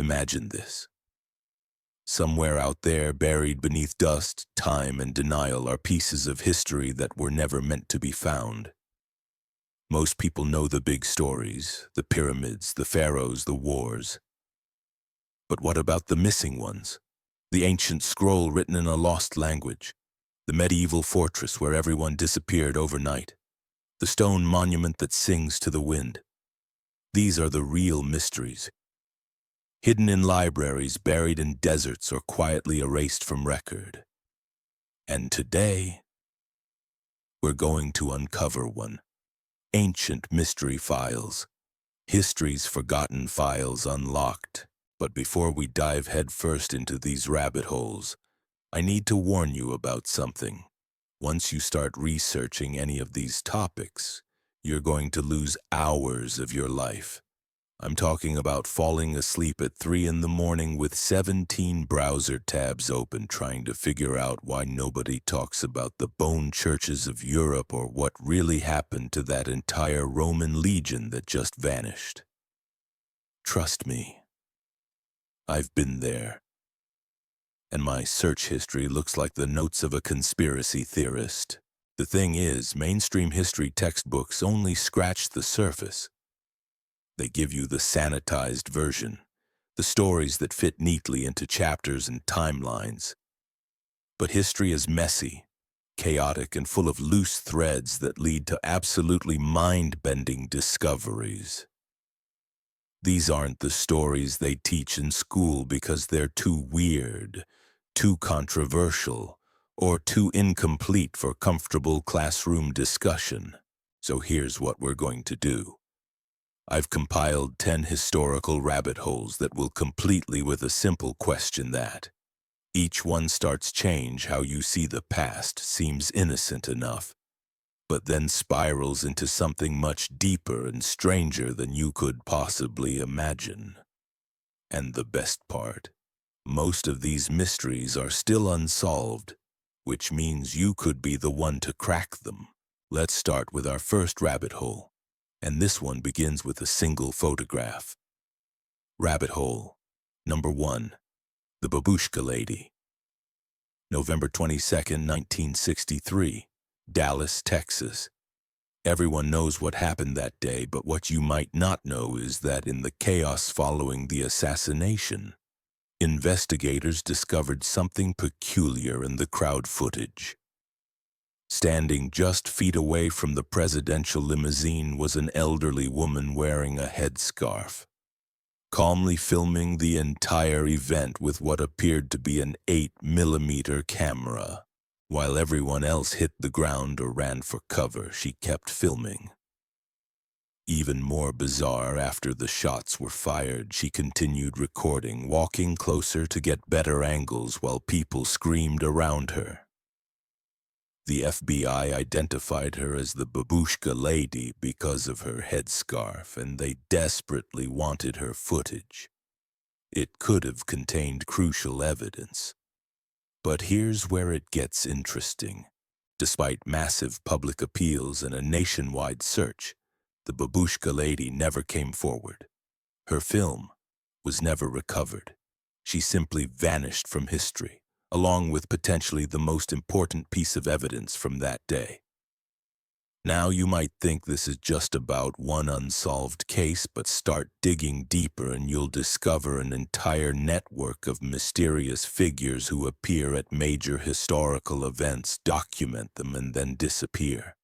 Imagine this. Somewhere out there, buried beneath dust, time, and denial, are pieces of history that were never meant to be found. Most people know the big stories, the pyramids, the pharaohs, the wars. But what about the missing ones? The ancient scroll written in a lost language, the medieval fortress where everyone disappeared overnight, the stone monument that sings to the wind. These are the real mysteries, hidden in libraries, buried in deserts, or quietly erased from record. And today, we're going to uncover one. Ancient mystery files, history's forgotten files unlocked. But before we dive headfirst into these rabbit holes, I need to warn you about something. Once you start researching any of these topics, you're going to lose hours of your life. I'm talking about falling asleep at 3 in the morning with 17 browser tabs open trying to figure out why nobody talks about the bone churches of Europe or what really happened to that entire Roman legion that just vanished. Trust me, I've been there. And my search history looks like the notes of a conspiracy theorist. The thing is, mainstream history textbooks only scratch the surface. They give you the sanitized version, the stories that fit neatly into chapters and timelines. But history is messy, chaotic, and full of loose threads that lead to absolutely mind-bending discoveries. These aren't the stories they teach in school because they're too weird, too controversial, or too incomplete for comfortable classroom discussion. So here's what we're going to do. I've compiled 10 historical rabbit holes that will completely with a simple question that each one starts change how you see the past, seems innocent enough, but then spirals into something much deeper and stranger than you could possibly imagine. And the best part, most of these mysteries are still unsolved, which means you could be the one to crack them. Let's start with our first rabbit hole, and this one begins with a single photograph. Rabbit hole number 1, the Babushka Lady. November 22nd, 1963, Dallas, Texas. Everyone knows what happened that day, but what you might not know is that in the chaos following the assassination, investigators discovered something peculiar in the crowd footage. Standing just feet away from the presidential limousine was an elderly woman wearing a headscarf, calmly filming the entire event with what appeared to be an 8mm camera. While everyone else hit the ground or ran for cover, she kept filming. Even more bizarre, after the shots were fired, she continued recording, walking closer to get better angles while people screamed around her. The FBI identified her as the Babushka Lady because of her headscarf, and they desperately wanted her footage. It could have contained crucial evidence. But here's where it gets interesting. Despite massive public appeals and a nationwide search, the Babushka Lady never came forward. Her film was never recovered. She simply vanished from history, along with potentially the most important piece of evidence from that day. Now you might think this is just about one unsolved case, but start digging deeper and you'll discover an entire network of mysterious figures who appear at major historical events, document them, and then disappear.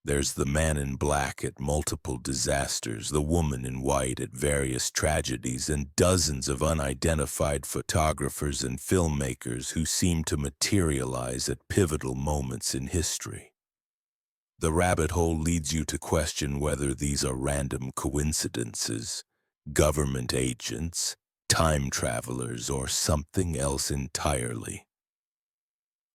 There's the man in black at multiple disasters, the woman in white at various tragedies, and dozens of unidentified photographers and filmmakers who seem to materialize at pivotal moments in history. The rabbit hole leads you to question whether these are random coincidences, government agents, time travelers, or something else entirely.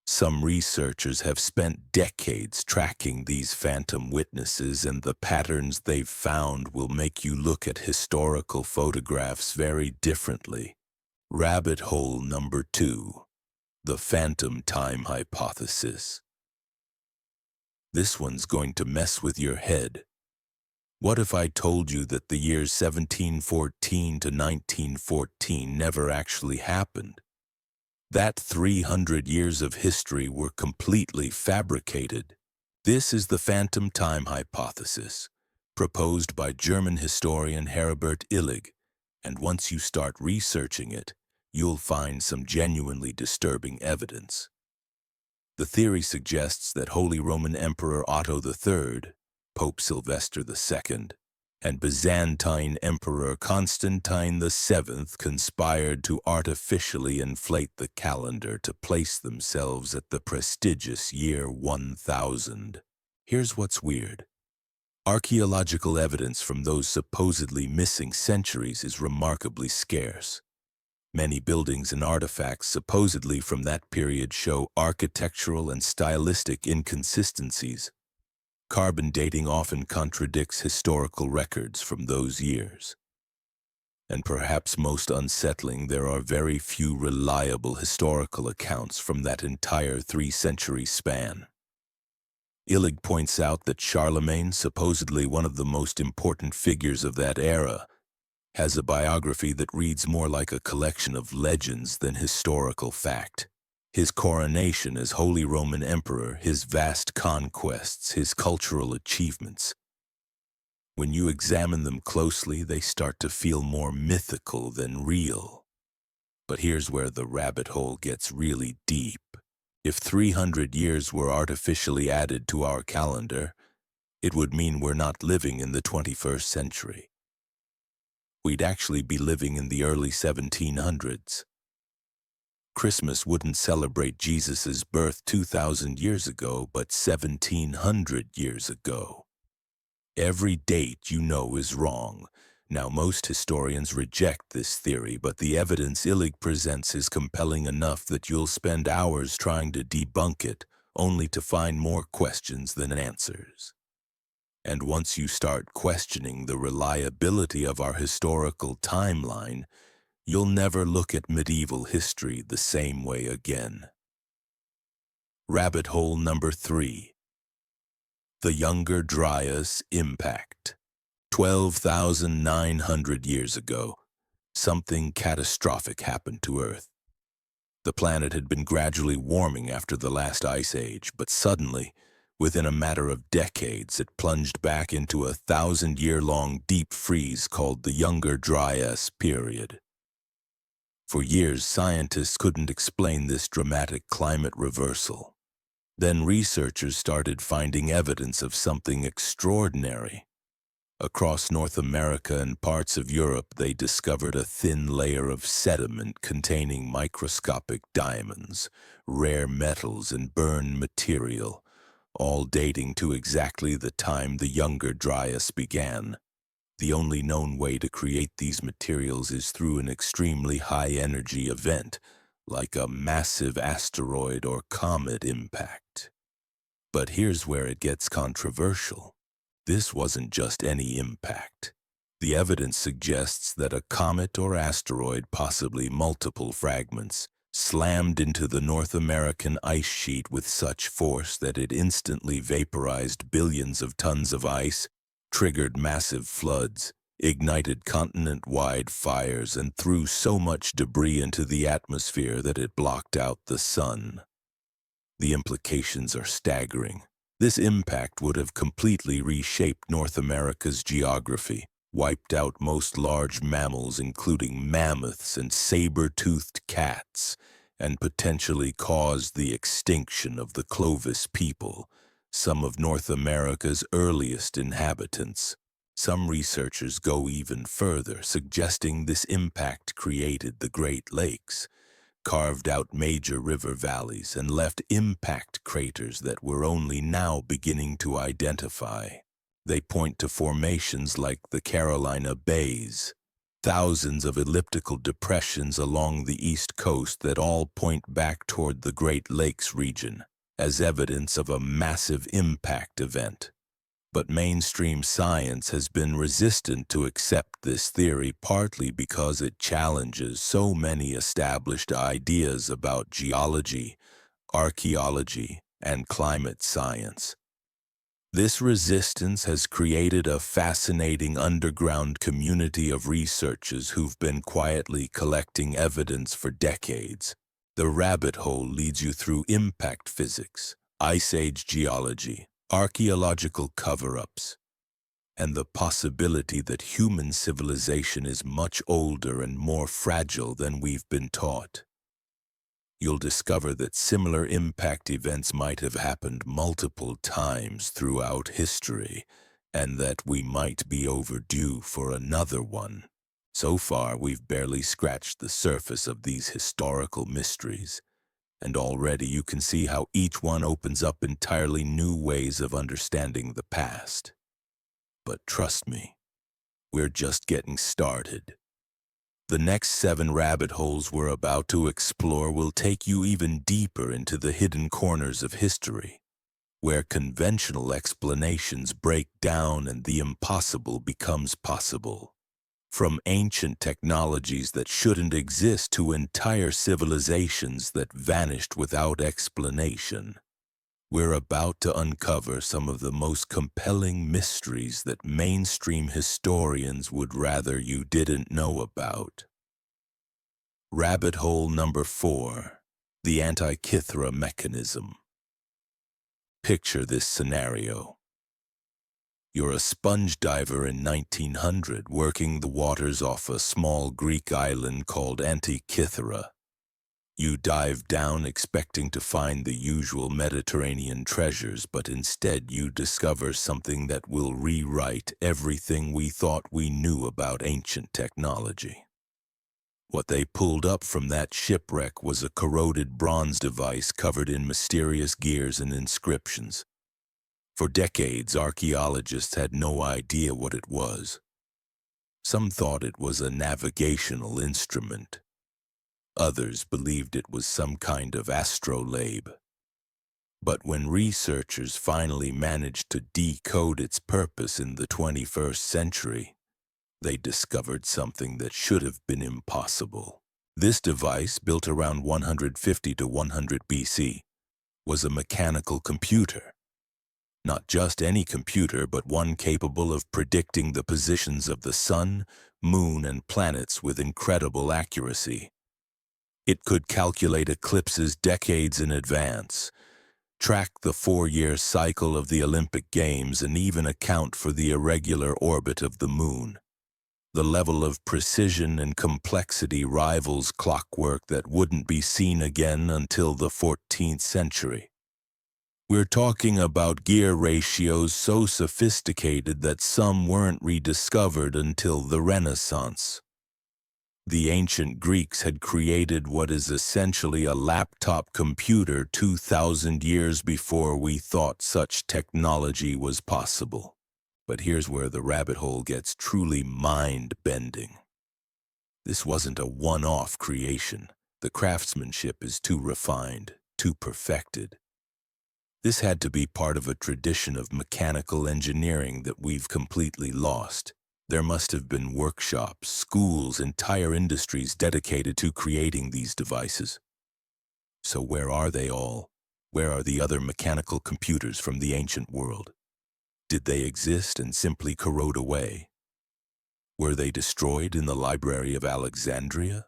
Some researchers have spent decades tracking these phantom witnesses, and the patterns they've found will make you look at historical photographs very differently. Rabbit hole number 2, the phantom time hypothesis. This one's going to mess with your head. What if I told you that the years 1714 to 1914 never actually happened? That 300 years of history were completely fabricated. This is the phantom time hypothesis, proposed by German historian Herbert Illig, and once you start researching it, you'll find some genuinely disturbing evidence. The theory suggests that Holy Roman Emperor Otto III, Pope Sylvester II, and Byzantine Emperor Constantine VII conspired to artificially inflate the calendar to place themselves at the prestigious year 1000. Here's what's weird. Archaeological evidence from those supposedly missing centuries is remarkably scarce. Many buildings and artifacts supposedly from that period show architectural and stylistic inconsistencies. Carbon dating often contradicts historical records from those years. And perhaps most unsettling, there are very few reliable historical accounts from that entire 3-century span. Illig points out that Charlemagne, supposedly one of the most important figures of that era, has a biography that reads more like a collection of legends than historical fact. His coronation as Holy Roman Emperor, his vast conquests, his cultural achievements. When you examine them closely, they start to feel more mythical than real. But here's where the rabbit hole gets really deep. If 300 years were artificially added to our calendar, it would mean we're not living in the 21st century. We'd actually be living in the early 1700s. Christmas wouldn't celebrate Jesus' birth 2,000 years ago, but 1,700 years ago. Every date you know is wrong. Now, most historians reject this theory, but the evidence Illig presents is compelling enough that you'll spend hours trying to debunk it, only to find more questions than answers. And once you start questioning the reliability of our historical timeline, you'll never look at medieval history the same way again. Rabbit hole number 3. The Younger Dryas Impact. 12,900 years ago, something catastrophic happened to Earth. The planet had been gradually warming after the last ice age, but suddenly, within a matter of decades, it plunged back into a 1,000-year-long deep freeze called the Younger Dryas period. For years, scientists couldn't explain this dramatic climate reversal. Then researchers started finding evidence of something extraordinary. Across North America and parts of Europe, they discovered a thin layer of sediment containing microscopic diamonds, rare metals, and burned material, all dating to exactly the time the Younger Dryas began. The only known way to create these materials is through an extremely high-energy event, like a massive asteroid or comet impact. But here's where it gets controversial. This wasn't just any impact. The evidence suggests that a comet or asteroid, possibly multiple fragments, slammed into the North American ice sheet with such force that it instantly vaporized billions of tons of ice, triggered massive floods, ignited continent-wide fires, and threw so much debris into the atmosphere that it blocked out the sun. The implications are staggering. This impact would have completely reshaped North America's geography, wiped out most large mammals including mammoths and saber-toothed cats, and potentially caused the extinction of the Clovis people, some of North America's earliest inhabitants. Some researchers go even further, suggesting this impact created the Great Lakes, carved out major river valleys, and left impact craters that we're only now beginning to identify. They point to formations like the Carolina Bays, thousands of elliptical depressions along the east coast that all point back toward the Great Lakes region, as evidence of a massive impact event. But mainstream science has been resistant to accept this theory, partly because it challenges so many established ideas about geology, archaeology, and climate science. This resistance has created a fascinating underground community of researchers who've been quietly collecting evidence for decades. The rabbit hole leads you through impact physics, ice age geology, archaeological cover-ups, and the possibility that human civilization is much older and more fragile than we've been taught. You'll discover that similar impact events might have happened multiple times throughout history, and that we might be overdue for another one. So far, we've barely scratched the surface of these historical mysteries, and already you can see how each one opens up entirely new ways of understanding the past. But trust me, we're just getting started. The next 7 rabbit holes we're about to explore will take you even deeper into the hidden corners of history, where conventional explanations break down and the impossible becomes possible. From ancient technologies that shouldn't exist to entire civilizations that vanished without explanation, we're about to uncover some of the most compelling mysteries that mainstream historians would rather you didn't know about. Rabbit hole number 4, the Antarctica mechanism. Picture this scenario. You're a sponge diver in 1900 working the waters off a small Greek island called Antarctica. You dive down expecting to find the usual Mediterranean treasures, but instead you discover something that will rewrite everything we thought we knew about ancient technology. What they pulled up from that shipwreck was a corroded bronze device covered in mysterious gears and inscriptions. For decades, archaeologists had no idea what it was. Some thought it was a navigational instrument. Others believed it was some kind of astrolabe. But when researchers finally managed to decode its purpose in the 21st century, they discovered something that should have been impossible. This device, built around 150 to 100 BC, was a mechanical computer. Not just any computer, but one capable of predicting the positions of the sun, moon, and planets with incredible accuracy. It could calculate eclipses decades in advance, track the 4-year cycle of the Olympic Games, and even account for the irregular orbit of the moon. The level of precision and complexity rivals clockwork that wouldn't be seen again until the 14th century. We're talking about gear ratios so sophisticated that some weren't rediscovered until the Renaissance. The ancient Greeks had created what is essentially a laptop computer 2,000 years before we thought such technology was possible. But here's where the rabbit hole gets truly mind-bending. This wasn't a one-off creation. The craftsmanship is too refined, too perfected. This had to be part of a tradition of mechanical engineering that we've completely lost. There must have been workshops, schools, entire industries dedicated to creating these devices. So where are they all? Where are the other mechanical computers from the ancient world? Did they exist and simply corrode away? Were they destroyed in the Library of Alexandria?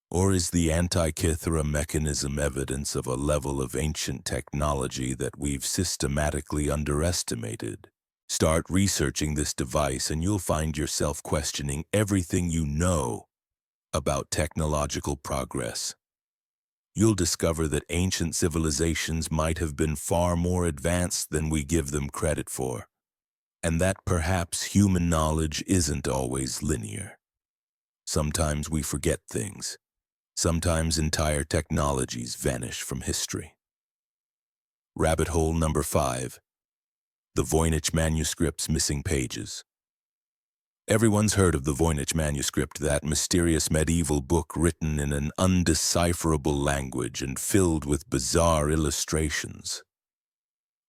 Or is the Antarctica mechanism evidence of a level of ancient technology that we've systematically underestimated? Start researching this device and you'll find yourself questioning everything you know about technological progress. You'll discover that ancient civilizations might have been far more advanced than we give them credit for, and that perhaps human knowledge isn't always linear. Sometimes we forget things. Sometimes entire technologies vanish from history. Rabbit hole number 5. The Voynich Manuscript's missing pages. Everyone's heard of the Voynich Manuscript, that mysterious medieval book written in an undecipherable language and filled with bizarre illustrations.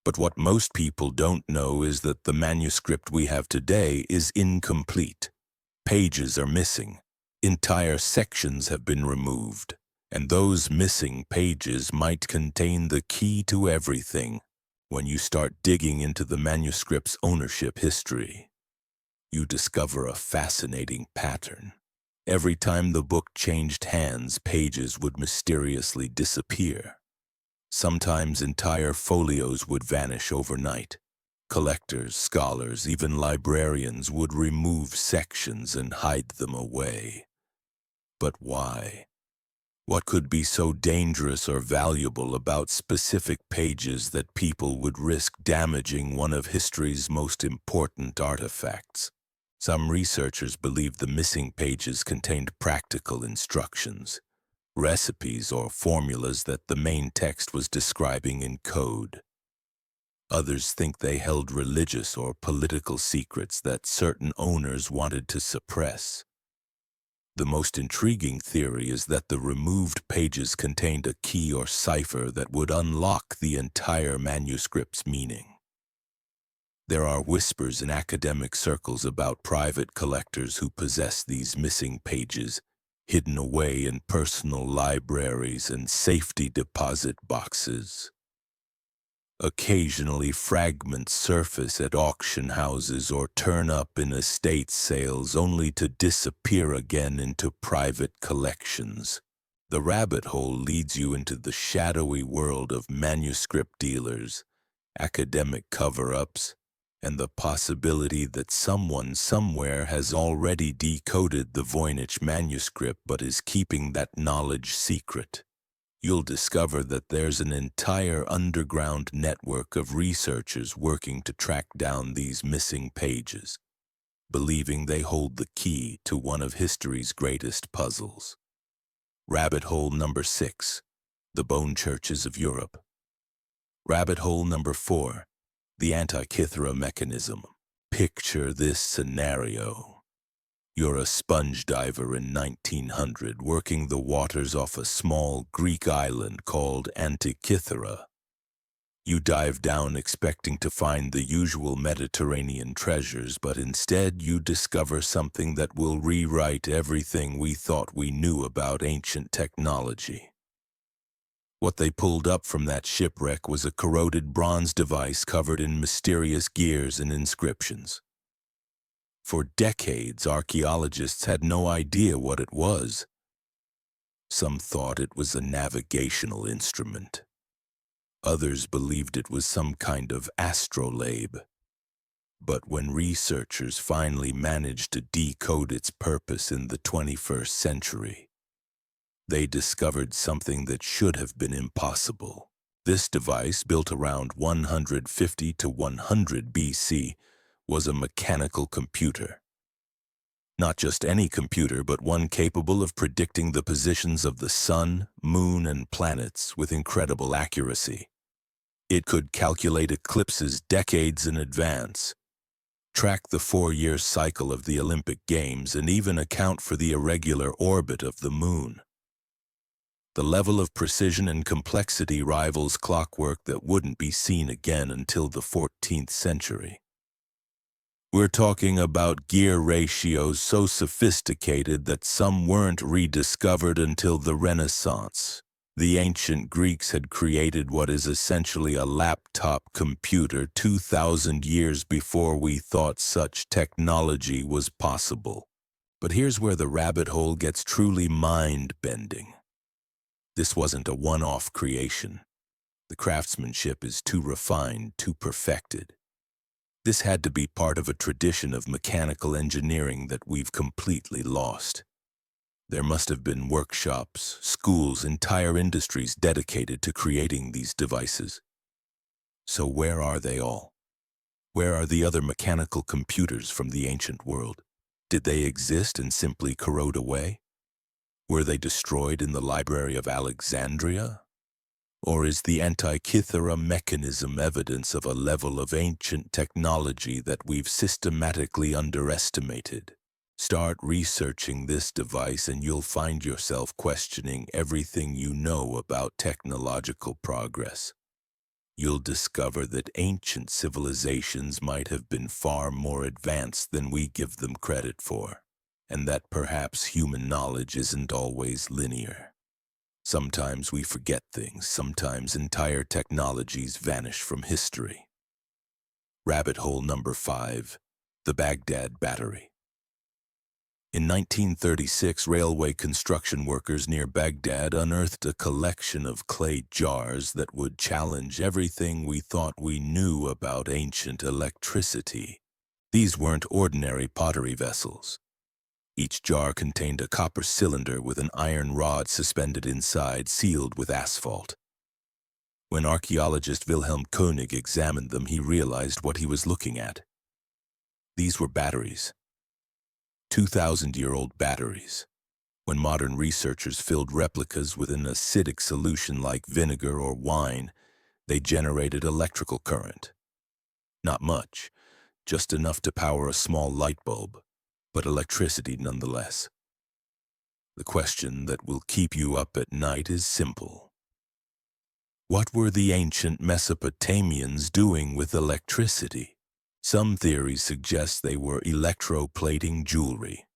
But what most people don't know is that the manuscript we have today is incomplete. Pages are missing. Entire sections have been removed, and those missing pages might contain the key to everything. When you start digging into the manuscript's ownership history, you discover a fascinating pattern. Every time the book changed hands, pages would mysteriously disappear. Sometimes entire folios would vanish overnight. Collectors, scholars, even librarians would remove sections and hide them away. But why? What could be so dangerous or valuable about specific pages that people would risk damaging one of history's most important artifacts? Some researchers believe the missing pages contained practical instructions, recipes or formulas that the main text was describing in code. Others think they held religious or political secrets that certain owners wanted to suppress. The most intriguing theory is that the removed pages contained a key or cipher that would unlock the entire manuscript's meaning. There are whispers in academic circles about private collectors who possess these missing pages, hidden away in personal libraries and safety deposit boxes. Occasionally, fragments surface at auction houses or turn up in estate sales only to disappear again into private collections. The rabbit hole leads you into the shadowy world of manuscript dealers, academic cover-ups, and the possibility that someone somewhere has already decoded the Voynich Manuscript but is keeping that knowledge secret. You'll discover that there's an entire underground network of researchers working to track down these missing pages, believing they hold the key to one of history's greatest puzzles. Rabbit hole number 6, the bone churches of Europe. Rabbit hole number 4, the Antarctica mechanism. Picture this scenario. You're a sponge diver in 1900 working the waters off a small Greek island called Antarctica. You dive down expecting to find the usual Mediterranean treasures, but instead you discover something that will rewrite everything we thought we knew about ancient technology. What they pulled up from that shipwreck was a corroded bronze device covered in mysterious gears and inscriptions. For decades, archaeologists had no idea what it was. Some thought it was a navigational instrument. Others believed it was some kind of astrolabe. But when researchers finally managed to decode its purpose in the 21st century, they discovered something that should have been impossible. This device, built around 150 to 100 BC, was a mechanical computer. Not just any computer, but one capable of predicting the positions of the sun, moon, and planets with incredible accuracy. It could calculate eclipses decades in advance, track the 4-year cycle of the Olympic Games, and even account for the irregular orbit of the moon. The level of precision and complexity rivals clockwork that wouldn't be seen again until the 14th century. We're talking about gear ratios so sophisticated that some weren't rediscovered until the Renaissance. The ancient Greeks had created what is essentially a laptop computer 2,000 years before we thought such technology was possible. But here's where the rabbit hole gets truly mind-bending. This wasn't a one-off creation. The craftsmanship is too refined, too perfected. This had to be part of a tradition of mechanical engineering that we've completely lost. There must have been workshops, schools, entire industries dedicated to creating these devices. So where are they all? Where are the other mechanical computers from the ancient world? Did they exist and simply corrode away? Were they destroyed in the Library of Alexandria? Or is the Antarctica mechanism evidence of a level of ancient technology that we've systematically underestimated? Start researching this device and you'll find yourself questioning everything you know about technological progress. You'll discover that ancient civilizations might have been far more advanced than we give them credit for, and that perhaps human knowledge isn't always linear. Sometimes we forget things, sometimes entire technologies vanish from history. Rabbit hole number 5, the Baghdad Battery. In 1936, railway construction workers near Baghdad unearthed a collection of clay jars that would challenge everything we thought we knew about ancient electricity. These weren't ordinary pottery vessels. Each jar contained a copper cylinder with an iron rod suspended inside, sealed with asphalt. When archaeologist Wilhelm Koenig examined them, he realized what he was looking at. These were batteries. 2,000-year-old batteries. When modern researchers filled replicas with an acidic solution like vinegar or wine, they generated electrical current. Not much, just enough to power a small light bulb, but electricity nonetheless. The question that will keep you up at night is simple. What were the ancient Mesopotamians doing with electricity? Some theories suggest they were electroplating jewelry,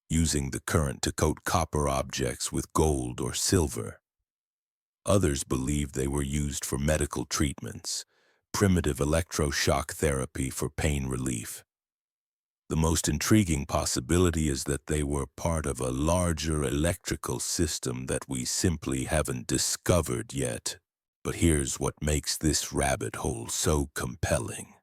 using the current to coat copper objects with gold or silver. Others believe they were used for medical treatments, primitive electroshock therapy for pain relief. The most intriguing possibility is that they were part of a larger electrical system that we simply haven't discovered yet. But here's what makes this rabbit hole so compelling.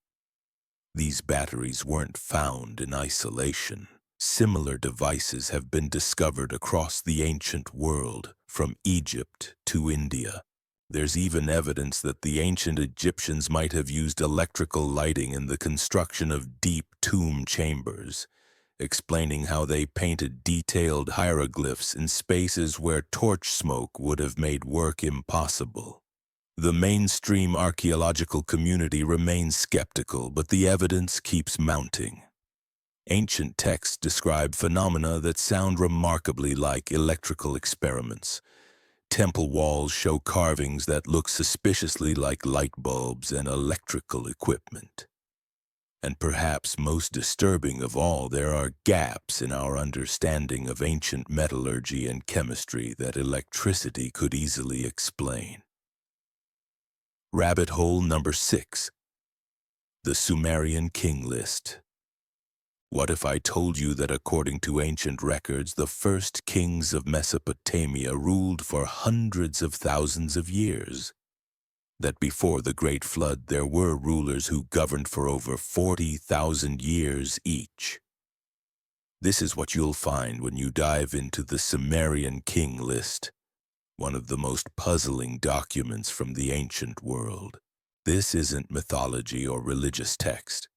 These batteries weren't found in isolation. Similar devices have been discovered across the ancient world, from Egypt to India. There's even evidence that the ancient Egyptians might have used electrical lighting in the construction of deep tomb chambers, explaining how they painted detailed hieroglyphs in spaces where torch smoke would have made work impossible. The mainstream archaeological community remains skeptical, but the evidence keeps mounting. Ancient texts describe phenomena that sound remarkably like electrical experiments. Temple walls show carvings that look suspiciously like light bulbs and electrical equipment. And perhaps most disturbing of all, there are gaps in our understanding of ancient metallurgy and chemistry that electricity could easily explain. Rabbit hole number 6. The Sumerian King List. What if I told you that according to ancient records, the first kings of Mesopotamia ruled for hundreds of thousands of years? That before the Great Flood, there were rulers who governed for over 40,000 years each. This is what you'll find when you dive into the Sumerian King List, one of the most puzzling documents from the ancient world. This isn't mythology or religious text.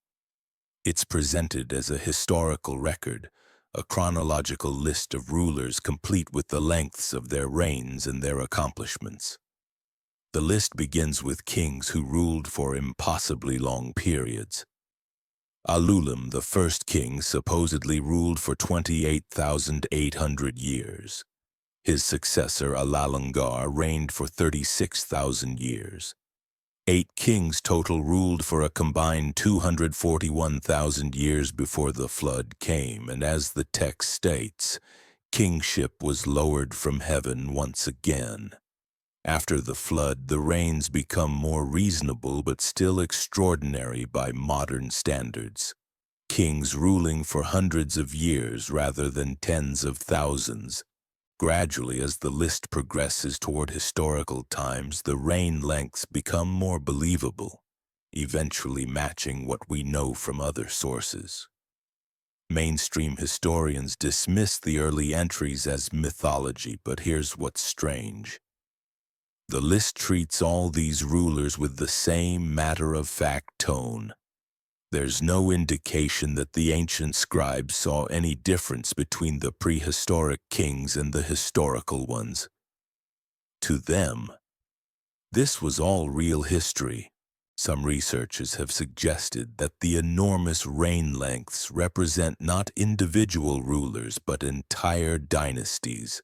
It's presented as a historical record, a chronological list of rulers complete with the lengths of their reigns and their accomplishments. The list begins with kings who ruled for impossibly long periods. Alulim, the first king, supposedly ruled for 28,800 years. His successor, Alalungar, reigned for 36,000 years. 8 kings total ruled for a combined 241,000 years before the flood came, and as the text states, kingship was lowered from heaven once again. After the flood, the reigns become more reasonable but still extraordinary by modern standards. Kings ruling for hundreds of years rather than tens of thousands. Gradually, as the list progresses toward historical times, the reign lengths become more believable, eventually matching what we know from other sources. Mainstream historians dismiss the early entries as mythology, but here's what's strange. The list treats all these rulers with the same matter-of-fact tone. There's no indication that the ancient scribes saw any difference between the prehistoric kings and the historical ones. To them, this was all real history. Some researchers have suggested that the enormous reign lengths represent not individual rulers but entire dynasties,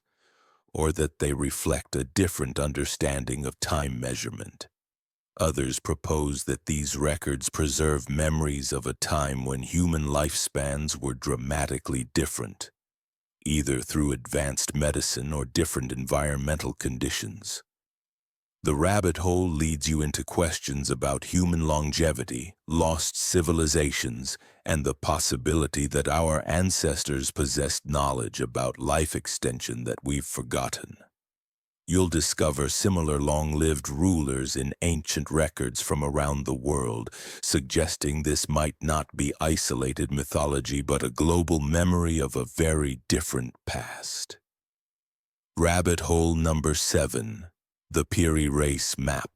or that they reflect a different understanding of time measurement. Others propose that these records preserve memories of a time when human lifespans were dramatically different. either through advanced medicine or different environmental conditions. The rabbit hole leads you into questions about human longevity, lost civilizations, and the possibility that our ancestors possessed knowledge about life extension that we've forgotten. You'll discover similar long-lived rulers in ancient records from around the world, suggesting this might not be isolated mythology but a global memory of a very different past. Rabbit hole number 7. The Piri Reis Map.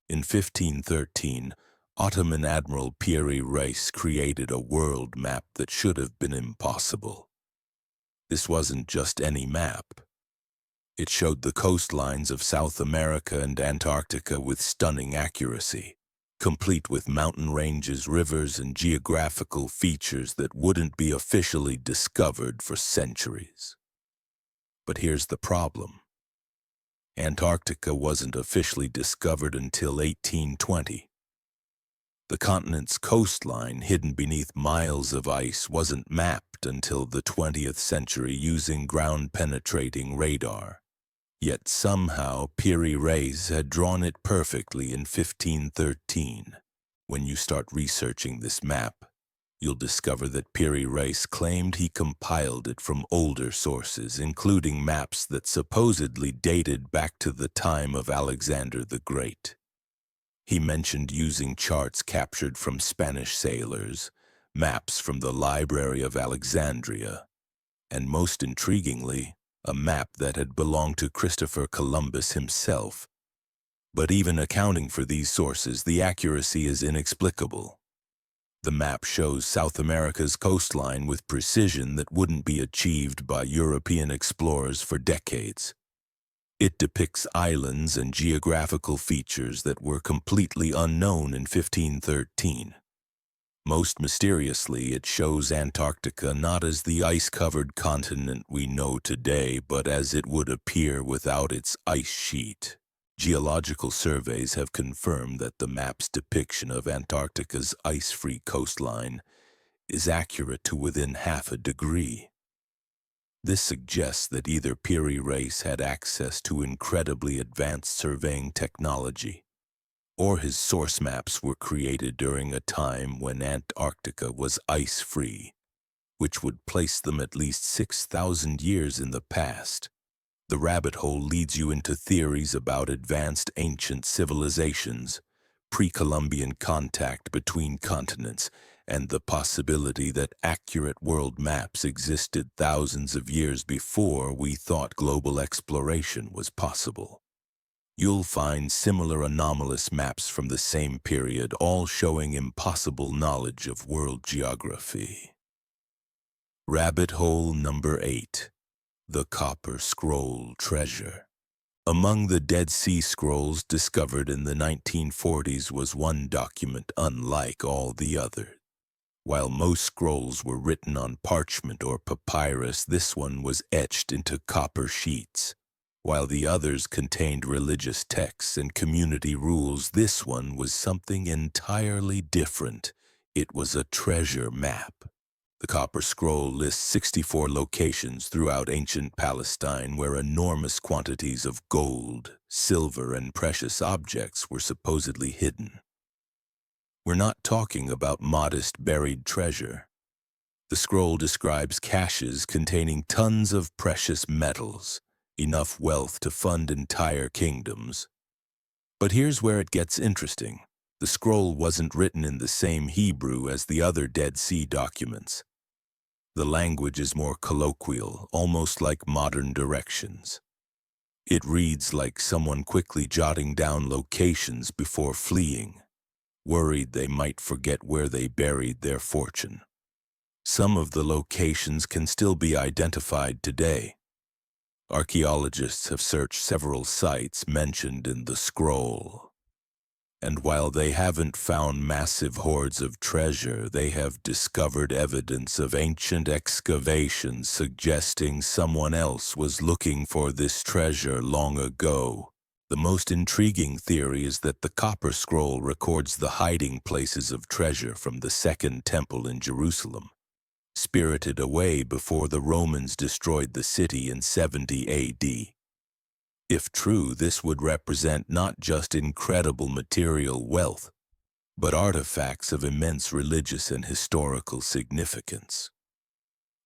In 1513, Ottoman Admiral Piri Reis created a world map that should have been impossible. This wasn't just any map. It showed the coastlines of South America and Antarctica with stunning accuracy, complete with mountain ranges, rivers, and geographical features that wouldn't be officially discovered for centuries. But here's the problem. Antarctica wasn't officially discovered until 1820. The continent's coastline, hidden beneath miles of ice, wasn't mapped until the 20th century using ground-penetrating radar. Yet somehow Piri Reis had drawn it perfectly in 1513. When you start researching this map, you'll discover that Piri Reis claimed he compiled it from older sources, including maps that supposedly dated back to the time of Alexander the Great. He mentioned using charts captured from Spanish sailors, maps from the Library of Alexandria, and most intriguingly, a map that had belonged to Christopher Columbus himself. But even accounting for these sources, the accuracy is inexplicable. The map shows South America's coastline with precision that wouldn't be achieved by European explorers for decades. It depicts islands and geographical features that were completely unknown in 1513. Most mysteriously, it shows Antarctica not as the ice-covered continent we know today, but as it would appear without its ice sheet. Geological surveys have confirmed that the map's depiction of Antarctica's ice-free coastline is accurate to within half a degree. This suggests that either Piri Reis had access to incredibly advanced surveying technology, or his source maps were created during a time when Antarctica was ice-free, which would place them at least 6,000 years in the past. The rabbit hole leads you into theories about advanced ancient civilizations, pre-Columbian contact between continents, and the possibility that accurate world maps existed thousands of years before we thought global exploration was possible. You'll find similar anomalous maps from the same period, all showing impossible knowledge of world geography. Rabbit hole number 8. The Copper Scroll Treasure. Among the Dead Sea Scrolls discovered in the 1940s was one document unlike all the others. While most scrolls were written on parchment or papyrus, this one was etched into copper sheets. While the others contained religious texts and community rules, this one was something entirely different. It was a treasure map. The Copper Scroll lists 64 locations throughout ancient Palestine where enormous quantities of gold, silver, and precious objects were supposedly hidden. We're not talking about modest buried treasure. The scroll describes caches containing tons of precious metals, enough wealth to fund entire kingdoms. But here's where it gets interesting. The scroll wasn't written in the same Hebrew as the other Dead Sea documents. The language is more colloquial, almost like modern directions. It reads like someone quickly jotting down locations before fleeing, worried they might forget where they buried their fortune. Some of the locations can still be identified today. Archaeologists have searched several sites mentioned in the scroll. And while they haven't found massive hoards of treasure, they have discovered evidence of ancient excavations suggesting someone else was looking for this treasure long ago. The most intriguing theory is that the Copper Scroll records the hiding places of treasure from the Second Temple in Jerusalem. spirited away before the Romans destroyed the city in 70 AD. If true, this would represent not just incredible material wealth, but artifacts of immense religious and historical significance.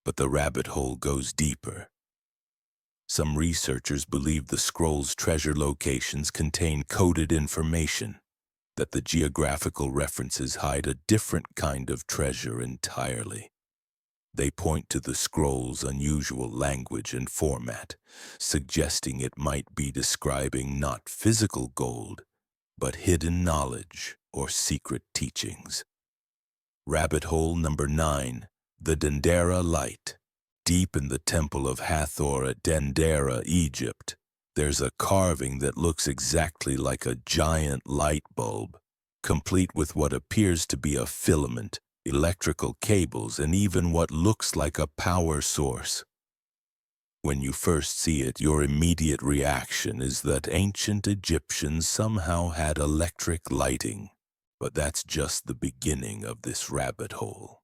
But the rabbit hole goes deeper. Some researchers believe the scroll's treasure locations contain coded information, that the geographical references hide a different kind of treasure entirely. They point to the scroll's unusual language and format, suggesting it might be describing not physical gold, but hidden knowledge or secret teachings. Rabbit hole number 9, the Dendera Light. Deep in the Temple of Hathor at Dendera, Egypt, there's a carving that looks exactly like a giant light bulb, complete with what appears to be a filament, electrical cables, and even what looks like a power source. When you first see it, your immediate reaction is that ancient Egyptians somehow had electric lighting, but that's just the beginning of this rabbit hole.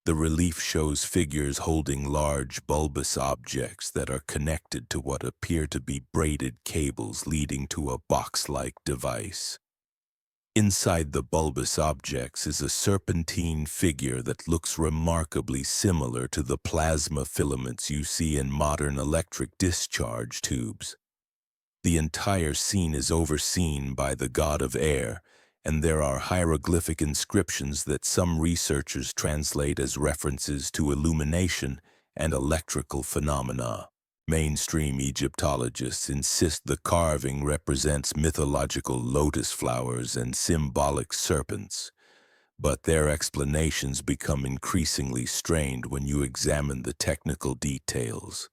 The relief shows figures holding large bulbous objects that are connected to what appear to be braided cables leading to a box-like device. Inside the bulbous objects is a serpentine figure that looks remarkably similar to the plasma filaments you see in modern electric discharge tubes. The entire scene is overseen by the god of air, and there are hieroglyphic inscriptions that some researchers translate as references to illumination and electrical phenomena. Mainstream Egyptologists insist the carving represents mythological lotus flowers and symbolic serpents, but their explanations become increasingly strained when you examine the technical details.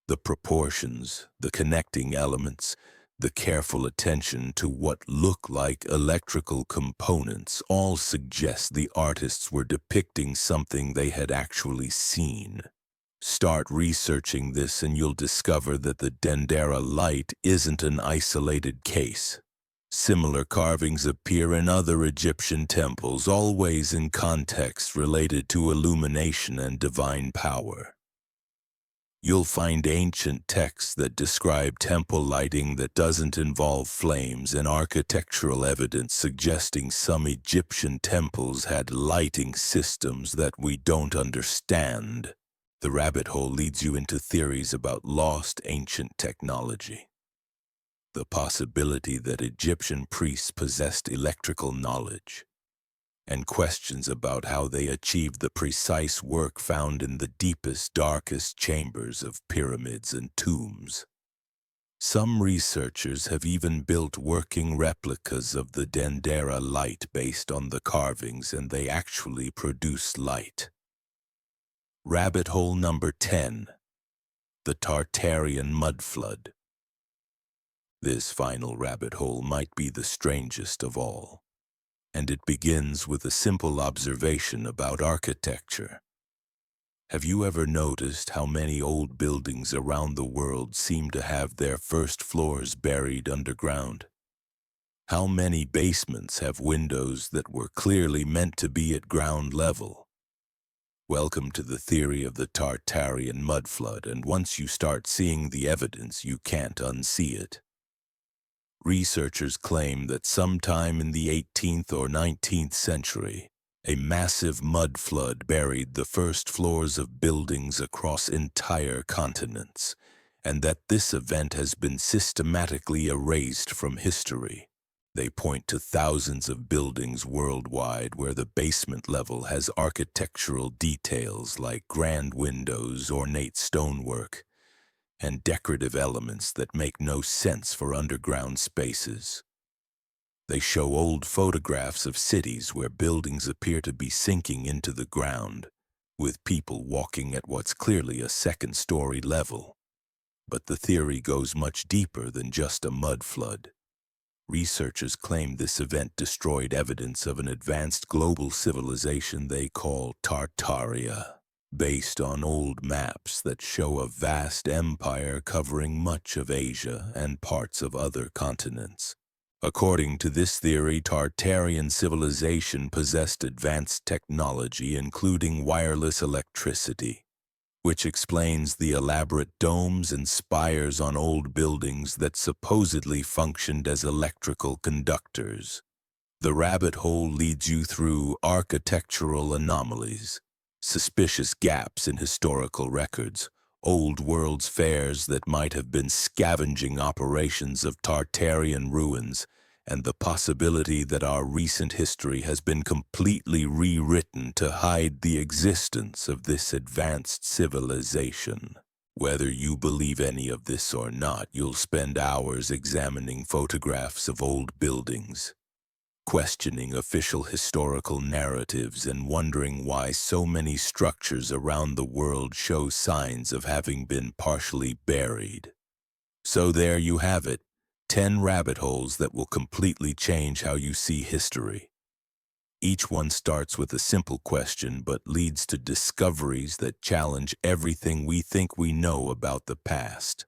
The proportions, the connecting elements, the careful attention to what look like electrical components all suggest the artists were depicting something they had actually seen. Start researching this and you'll discover that the Dendera light isn't an isolated case. Similar carvings appear in other Egyptian temples, always in contexts related to illumination and divine power. You'll find ancient texts that describe temple lighting that doesn't involve flames and architectural evidence suggesting some Egyptian temples had lighting systems that we don't understand. The rabbit hole leads you into theories about lost ancient technology. The possibility that Egyptian priests possessed electrical knowledge, and questions about how they achieved the precise work found in the deepest, darkest chambers of pyramids and tombs. Some researchers have even built working replicas of the Dendera light based on the carvings, and they actually produce light. Rabbit hole number 10, the Tartarian mudflood. This final rabbit hole might be the strangest of all, and it begins with a simple observation about architecture. Have you ever noticed how many old buildings around the world seem to have their first floors buried underground? How many basements have windows that were clearly meant to be at ground level? Welcome to the theory of the Tartarian mudflood, and once you start seeing the evidence, you can't unsee it. Researchers claim that sometime in the 18th or 19th century, a massive mud flood buried the first floors of buildings across entire continents, and that this event has been systematically erased from history. They point to thousands of buildings worldwide where the basement level has architectural details like grand windows, ornate stonework, and decorative elements that make no sense for underground spaces. They show old photographs of cities where buildings appear to be sinking into the ground, with people walking at what's clearly a second-story level. But the theory goes much deeper than just a mud flood. Researchers claim this event destroyed evidence of an advanced global civilization they call Tartaria, based on old maps that show a vast empire covering much of Asia and parts of other continents. According to this theory, Tartarian civilization possessed advanced technology, including wireless electricity, which explains the elaborate domes and spires on old buildings that supposedly functioned as electrical conductors. The rabbit hole leads you through architectural anomalies, suspicious gaps in historical records, old world's fairs that might have been scavenging operations of Tartarian ruins, and the possibility that our recent history has been completely rewritten to hide the existence of this advanced civilization. Whether you believe any of this or not, you'll spend hours examining photographs of old buildings, questioning official historical narratives, and wondering why so many structures around the world show signs of having been partially buried. So there you have it, 10 rabbit holes that will completely change how you see history. Each one starts with a simple question but leads to discoveries that challenge everything we think we know about the past.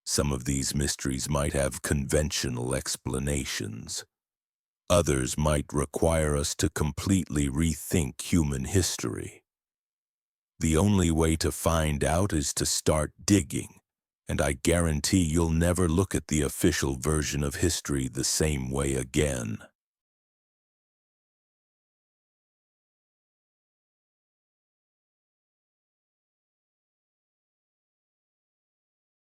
Some of these mysteries might have conventional explanations. Others might require us to completely rethink human history. The only way to find out is to start digging, and I guarantee you'll never look at the official version of history the same way again.